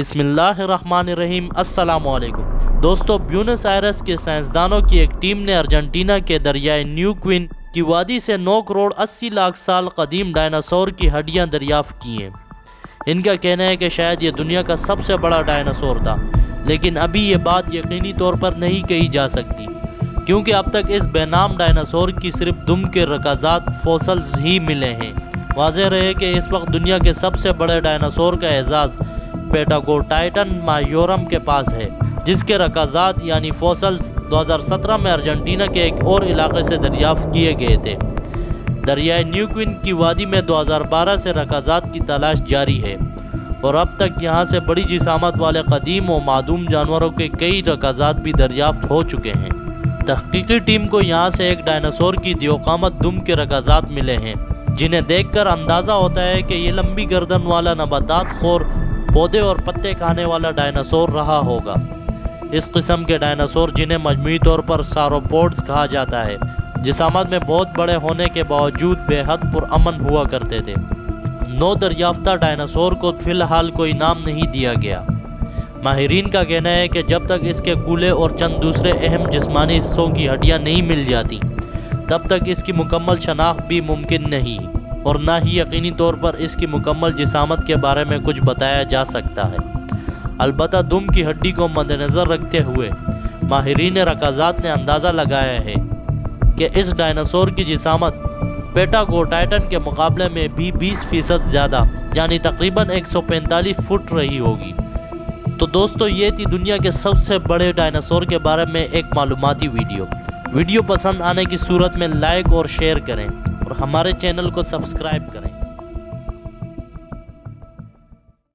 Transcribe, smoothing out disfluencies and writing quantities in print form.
बिस्मिल्लाहिर्रहमानिर्रहीम। अस्सलामुअलैकुम दोस्तों, ब्यूनस आयर्स के साइंसदानों की एक टीम ने अर्जेंटीना के दरियाए न्यू क्वीन की वादी से 9 करोड़ 80 लाख साल कदीम डायनासोर की हड्डियां दरियाफ्त की हैं। इनका कहना है कि शायद ये दुनिया का सबसे बड़ा डायनासोर था, लेकिन अभी ये बात यकीनी तौर पर नहीं कही जा सकती, क्योंकि अब तक इस बेनाम डायनासोर की सिर्फ दुम के रकाजात फॉसल्स ही मिले हैं। वाज़ेह रहे कि इस वक्त दुनिया के सबसे बड़े डायनासोर का एजाज़ पेटागोटाइटन मायोरम के पास है, जिसके रकाजात यानी फॉसल्स 2017 में अर्जेंटीना के एक और इलाके से दरियाफ्त किए गए थे। दरियाए न्यू क्वीन की वादी में 2012 से रकाजात की तलाश जारी है और अब तक यहाँ से बड़ी जिसामत वाले कदीम और मादूम जानवरों के कई रकाजात भी दरियाफ्त हो चुके हैं। तहकीकी टीम को यहाँ से एक डायनासोर की दियोकामत दुम के रकाजात मिले हैं, जिन्हें देखकर अंदाज़ा होता है कि ये लंबी गर्दन वाला नबातात खोर पौधे और पत्ते खाने वाला डायनासोर रहा होगा। इस किस्म के डायनासोर, जिन्हें मजमूई तौर पर सारोपोड्स कहा जाता है, जिसामत में बहुत बड़े होने के बावजूद बेहद पुरअमन हुआ करते थे। 9 दरियाफ्ता डायनासोर को फिलहाल कोई नाम नहीं दिया गया। माहिरीन का कहना है कि जब तक इसके कूले और चंद दूसरे अहम जिस्मानी हिस्सों की हड्डियां नहीं मिल जाती, तब तक इसकी मुकम्मल शनाख्त भी मुमकिन नहीं और ना ही यकीनी तौर पर इसकी मुकम्मल जिसामत के बारे में कुछ बताया जा सकता है। अलबत्ता दुम की हड्डी को मद्देनज़र रखते हुए माहिरीन रकाजात ने अंदाज़ा लगाया है कि इस डायनासोर की जिसामत पेटागोटाइटन के मुकाबले में भी 20% ज़्यादा, यानी तकरीबन 145 फुट रही होगी। तो दोस्तों, ये थी दुनिया के सबसे बड़े डायनासोर के बारे में एक मालूमाती वीडियो पसंद आने की सूरत में लाइक और शेयर करें और हमारे चैनल को सब्सक्राइब करें।